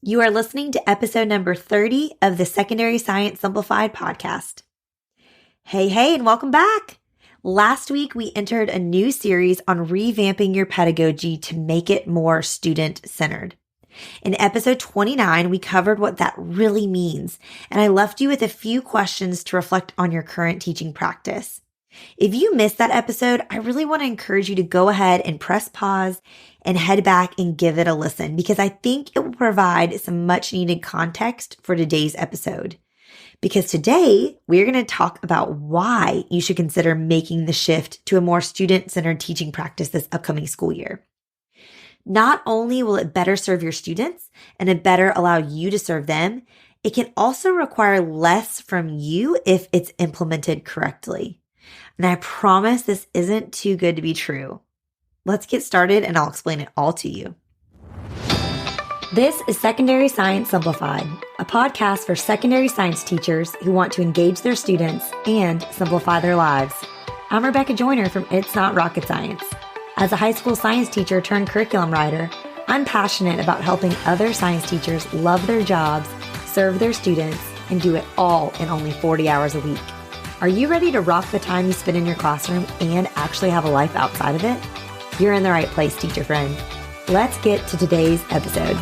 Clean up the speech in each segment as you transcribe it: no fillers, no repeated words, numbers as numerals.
You are listening to episode number 30 of the Secondary Science Simplified podcast. Hey, and welcome back. Last week, we entered a new series on revamping your pedagogy to make it more student-centered. In episode 29, we covered what that really means, and I left you with a few questions to reflect on your current teaching practice. If you missed that episode, I really want to encourage you to go ahead and press pause and head back and give it a listen because I think it will provide some much needed context for today's episode. Because today we're going to talk about why you should consider making the shift to a more student-centered teaching practice this upcoming school year. Not only will it better serve your students and it better allow you to serve them, it can also require less from you if it's implemented correctly. And I promise this isn't too good to be true. Let's get started and I'll explain it all to you. This is Secondary Science Simplified, a podcast for secondary science teachers who want to engage their students and simplify their lives. I'm Rebecca Joyner from It's Not Rocket Science. As a high school science teacher turned curriculum writer, I'm passionate about helping other science teachers love their jobs, serve their students, and do it all in only 40 hours a week. Are you ready to rock the time you spend in your classroom and actually have a life outside of it? You're in the right place, teacher friend. Let's get to today's episode.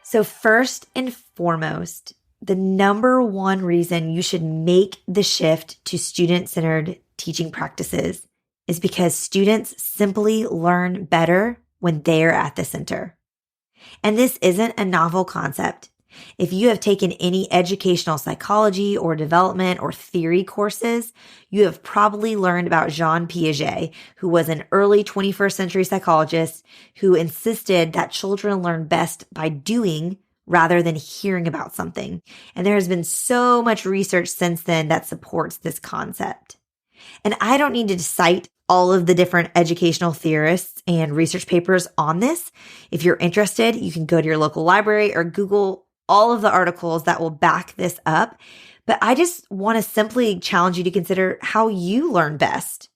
So first and foremost, the number one reason you should make the shift to student-centered teaching practices is because students simply learn better when they're at the center. And this isn't a novel concept. If you have taken any educational psychology or development or theory courses, you have probably learned about Jean Piaget, who was an early 21st century psychologist who insisted that children learn best by doing rather than hearing about something. And there has been so much research since then that supports this concept. And I don't need to cite all of the different educational theorists and research papers on this. If you're interested, you can go to your local library or Google all of the articles that will back this up. But I just want to simply challenge you to consider how you learn best.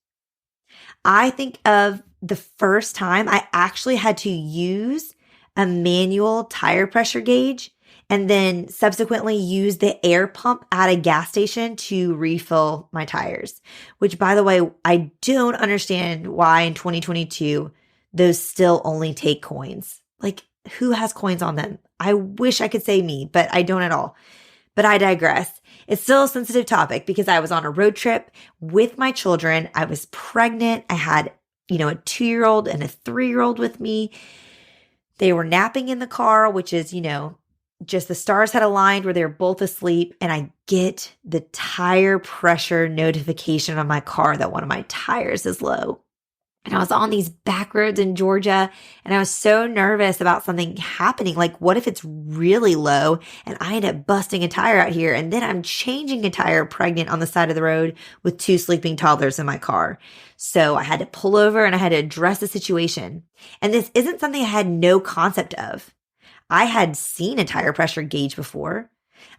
I think of the first time I actually had to use a manual tire pressure gauge and then subsequently use the air pump at a gas station to refill my tires, which, by the way, I don't understand why in 2022, those still only take coins. Like, who has coins on them? I wish I could say me, but I don't at all. But I digress. It's still a sensitive topic because I was on a road trip with my children. I was pregnant. I had, a 2-year-old and a 3-year-old with me. They were napping in the car, which is, just the stars had aligned where they were both asleep, and I get the tire pressure notification on my car that one of my tires is low. And I was on these back roads in Georgia, and I was so nervous about something happening. Like, what if it's really low and I end up busting a tire out here, and then I'm changing a tire pregnant on the side of the road with 2 sleeping toddlers in my car? So I had to pull over and I had to address the situation. And this isn't something I had no concept of. I had seen a tire pressure gauge before.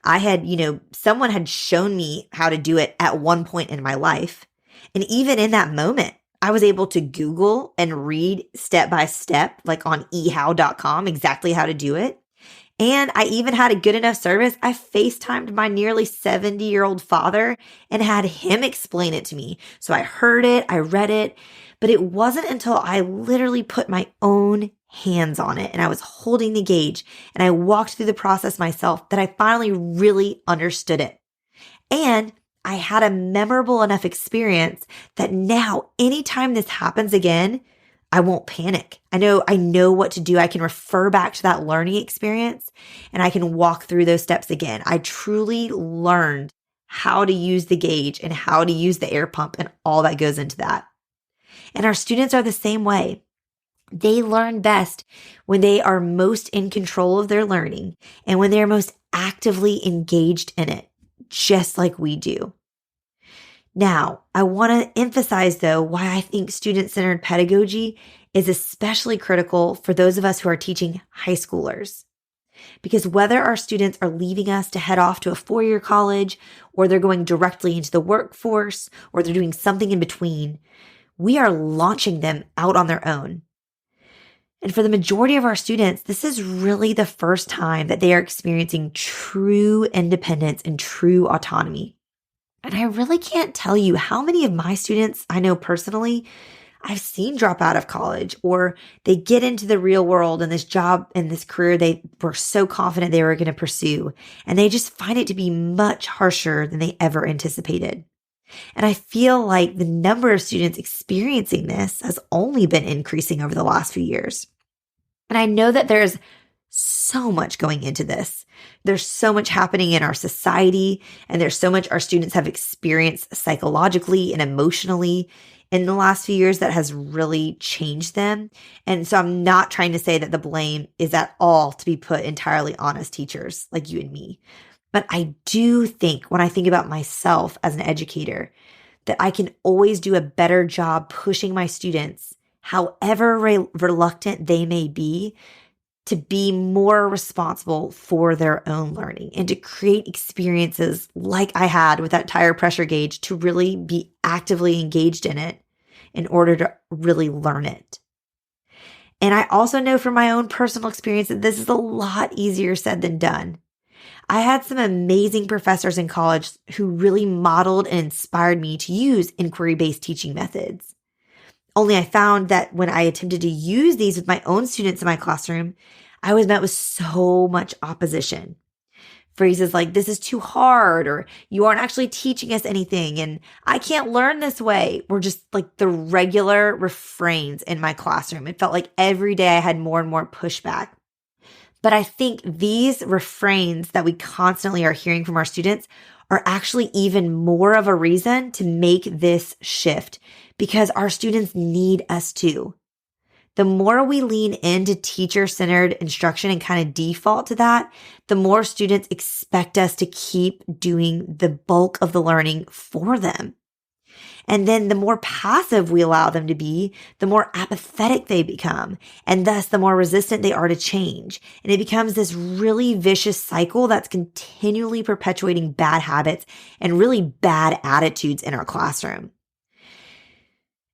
I had, someone had shown me how to do it at one point in my life. And even in that moment, I was able to Google and read step by step, like on ehow.com, exactly how to do it. And I even had a good enough service. I FaceTimed my nearly 70-year-old father and had him explain it to me. So I heard it, I read it, but it wasn't until I literally put my own hands on it and I was holding the gauge and I walked through the process myself that I finally really understood it. And I had a memorable enough experience that now anytime this happens again, I won't panic. I know what to do. I can refer back to that learning experience and I can walk through those steps again. I truly learned how to use the gauge and how to use the air pump and all that goes into that. And our students are the same way. They learn best when they are most in control of their learning and when they are most actively engaged in it, just like we do. Now, I want to emphasize, though, why I think student-centered pedagogy is especially critical for those of us who are teaching high schoolers. Because whether our students are leaving us to head off to a four-year college, or they're going directly into the workforce, or they're doing something in between, we are launching them out on their own. And for the majority of our students, this is really the first time that they are experiencing true independence and true autonomy. And I really can't tell you how many of my students I know personally I've seen drop out of college, or they get into the real world and this job and this career they were so confident they were going to pursue, and they just find it to be much harsher than they ever anticipated. And I feel like the number of students experiencing this has only been increasing over the last few years. And I know that there's so much going into this. There's so much happening in our society, and there's so much our students have experienced psychologically and emotionally in the last few years that has really changed them. And so I'm not trying to say that the blame is at all to be put entirely on us teachers like you and me. But I do think, when I think about myself as an educator, that I can always do a better job pushing my students, however reluctant they may be, to be more responsible for their own learning and to create experiences like I had with that tire pressure gauge, to really be actively engaged in it in order to really learn it. And I also know from my own personal experience that this is a lot easier said than done. I had some amazing professors in college who really modeled and inspired me to use inquiry-based teaching methods. Only I found that when I attempted to use these with my own students in my classroom, I was met with so much opposition. Phrases like, "this is too hard," or "you aren't actually teaching us anything," and "I can't learn this way," were just like the regular refrains in my classroom. It felt like every day I had more and more pushback. But I think these refrains that we constantly are hearing from our students are actually even more of a reason to make this shift, because our students need us too. The more we lean into teacher-centered instruction and kind of default to that, the more students expect us to keep doing the bulk of the learning for them. And then the more passive we allow them to be, the more apathetic they become, and thus the more resistant they are to change. And it becomes this really vicious cycle that's continually perpetuating bad habits and really bad attitudes in our classroom.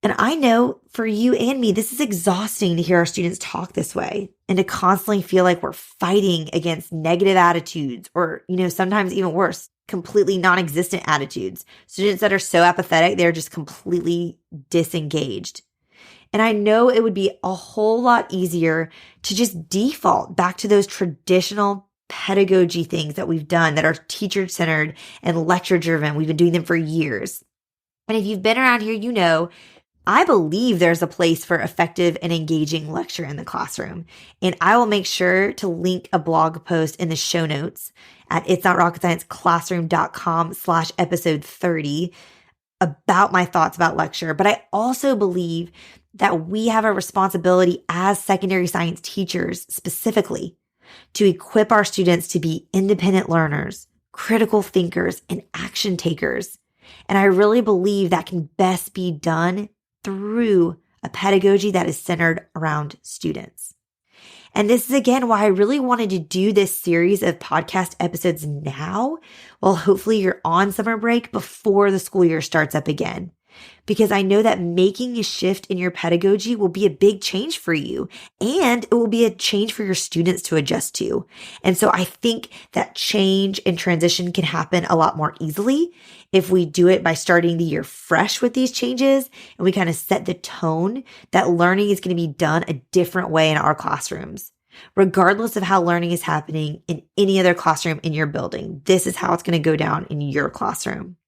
And I know for you and me, this is exhausting to hear our students talk this way and to constantly feel like we're fighting against negative attitudes, or, sometimes even worse, completely non-existent attitudes. Students that are so apathetic, they're just completely disengaged. And I know it would be a whole lot easier to just default back to those traditional pedagogy things that we've done that are teacher-centered and lecture-driven. We've been doing them for years. And if you've been around here, I believe there's a place for effective and engaging lecture in the classroom. And I will make sure to link a blog post in the show notes at itsnotrocketscienceclassroom.com/episode 30 about my thoughts about lecture. But I also believe that we have a responsibility as secondary science teachers specifically to equip our students to be independent learners, critical thinkers, and action takers. And I really believe that can best be done through a pedagogy that is centered around students. And this is again why I really wanted to do this series of podcast episodes now, while hopefully you're on summer break before the school year starts up again. Because I know that making a shift in your pedagogy will be a big change for you, and it will be a change for your students to adjust to. And so I think that change and transition can happen a lot more easily if we do it by starting the year fresh with these changes, and we kind of set the tone that learning is going to be done a different way in our classrooms. Regardless of how learning is happening in any other classroom in your building, this is how it's going to go down in your classroom.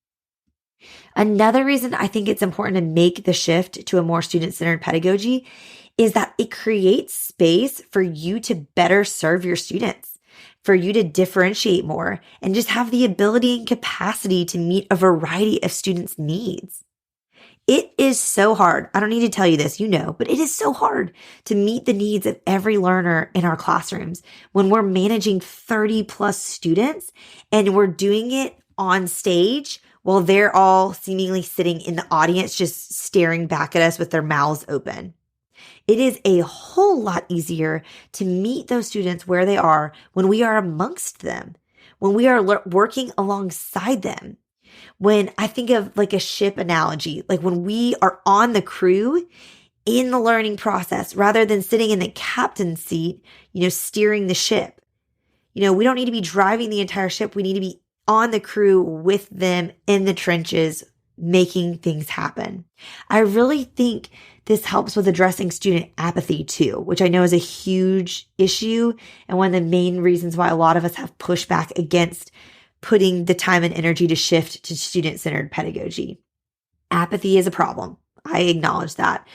Another reason I think it's important to make the shift to a more student-centered pedagogy is that it creates space for you to better serve your students, for you to differentiate more, and just have the ability and capacity to meet a variety of students' needs. It is so hard. I don't need to tell you this, but it is so hard to meet the needs of every learner in our classrooms when we're managing 30 plus students and we're doing it on stage while they're all seemingly sitting in the audience, just staring back at us with their mouths open. It is a whole lot easier to meet those students where they are when we are amongst them, when we are working alongside them. When I think of like a ship analogy, like when we are on the crew in the learning process rather than sitting in the captain's seat, steering the ship. We don't need to be driving the entire ship. We need to be on the crew with them in the trenches, making things happen. I really think this helps with addressing student apathy too, which I know is a huge issue and one of the main reasons why a lot of us have pushback against putting the time and energy to shift to student-centered pedagogy. Apathy is a problem. I acknowledge that.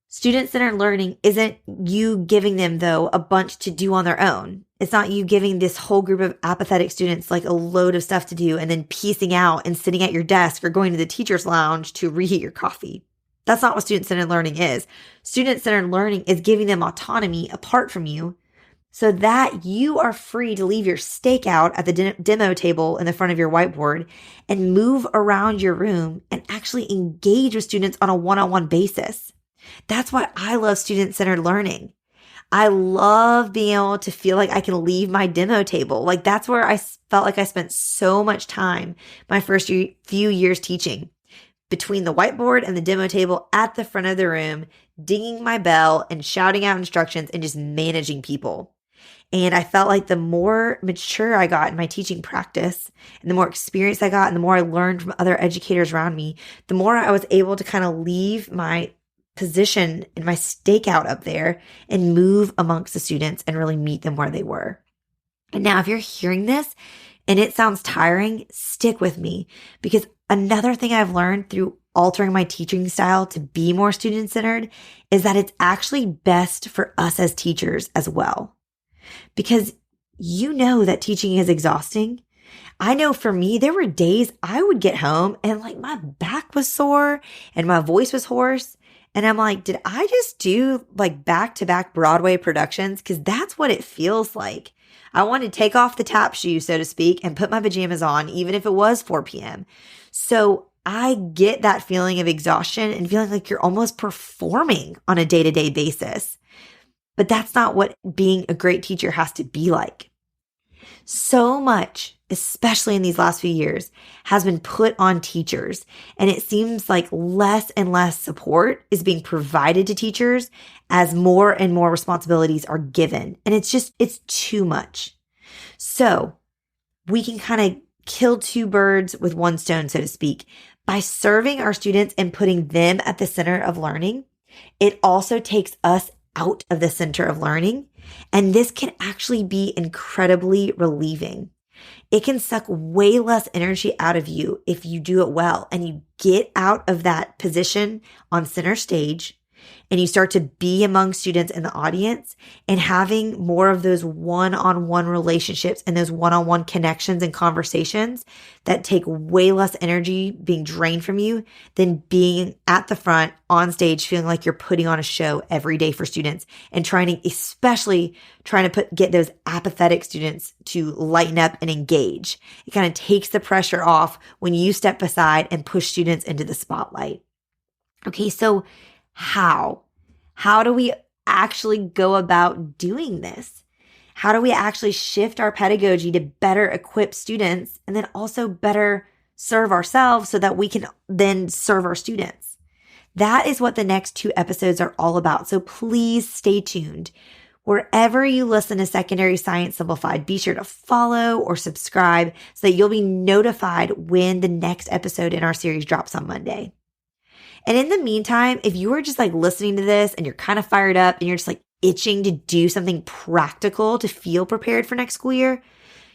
Student-centered learning isn't you giving them, though, a bunch to do on their own. It's not you giving this whole group of apathetic students like a load of stuff to do and then piecing out and sitting at your desk or going to the teacher's lounge to reheat your coffee. That's not what student-centered learning is. Student-centered learning is giving them autonomy apart from you so that you are free to leave your stake out at the demo table in the front of your whiteboard and move around your room and actually engage with students on a one-on-one basis. That's why I love student-centered learning. I love being able to feel like I can leave my demo table. Like that's where I felt like I spent so much time my first few years teaching, between the whiteboard and the demo table at the front of the room, dinging my bell and shouting out instructions and just managing people. And I felt like the more mature I got in my teaching practice and the more experience I got and the more I learned from other educators around me, the more I was able to kind of leave my position and my stakeout up there and move amongst the students and really meet them where they were. And now if you're hearing this and it sounds tiring, stick with me, because another thing I've learned through altering my teaching style to be more student-centered is that it's actually best for us as teachers as well. Because that teaching is exhausting. I know for me, there were days I would get home and like my back was sore and my voice was hoarse. And I'm like, did I just do like back-to-back Broadway productions? Because that's what it feels like. I want to take off the tap shoes, so to speak, and put my pajamas on, even if it was 4 p.m. So I get that feeling of exhaustion and feeling like you're almost performing on a day-to-day basis. But that's not what being a great teacher has to be like. So much, especially in these last few years, has been put on teachers, and it seems like less and less support is being provided to teachers as more and more responsibilities are given. And it's too much. So we can kind of kill two birds with one stone, so to speak, by serving our students and putting them at the center of learning. It also takes us out of the center of learning. And this can actually be incredibly relieving. It can suck way less energy out of you if you do it well and you get out of that position on center stage and you start to be among students in the audience and having more of those one-on-one relationships and those one-on-one connections and conversations that take way less energy being drained from you than being at the front on stage feeling like you're putting on a show every day for students and especially trying to get those apathetic students to lighten up and engage. It kind of takes the pressure off when you step aside and push students into the spotlight. Okay, so how do we actually go about doing this? How do we actually shift our pedagogy to better equip students and then also better serve ourselves so that we can then serve our students? That is what the next 2 episodes are all about. So please stay tuned. Wherever you listen to Secondary Science Simplified, be sure to follow or subscribe so that you'll be notified when the next episode in our series drops on Monday. And in the meantime, if you are just like listening to this and you're kind of fired up and you're just like itching to do something practical to feel prepared for next school year,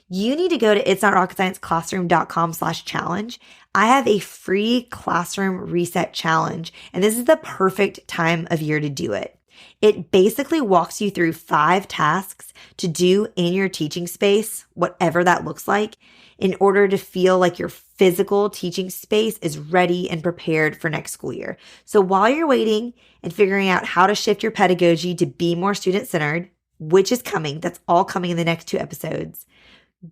you need to go to itsnotrocketscienceclassroom.com/challenge. I have a free classroom reset challenge, and this is the perfect time of year to do it. It basically walks you through 5 tasks to do in your teaching space, whatever that looks like, in order to feel like your physical teaching space is ready and prepared for next school year. So while you're waiting and figuring out how to shift your pedagogy to be more student-centered, which is coming, that's all coming in the next 2 episodes,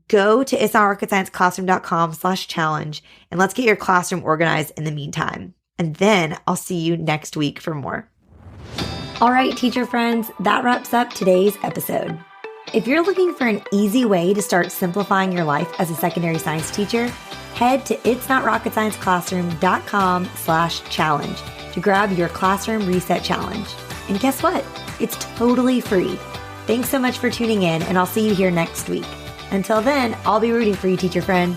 go to itsnotrocketscienceclassroom.com/challenge and let's get your classroom organized in the meantime. And then I'll see you next week for more. All right, teacher friends, that wraps up today's episode. If you're looking for an easy way to start simplifying your life as a secondary science teacher, head to itsnotrocketscienceclassroom.com/challenge to grab your classroom reset challenge. And guess what? It's totally free. Thanks so much for tuning in, and I'll see you here next week. Until then, I'll be rooting for you, teacher friend.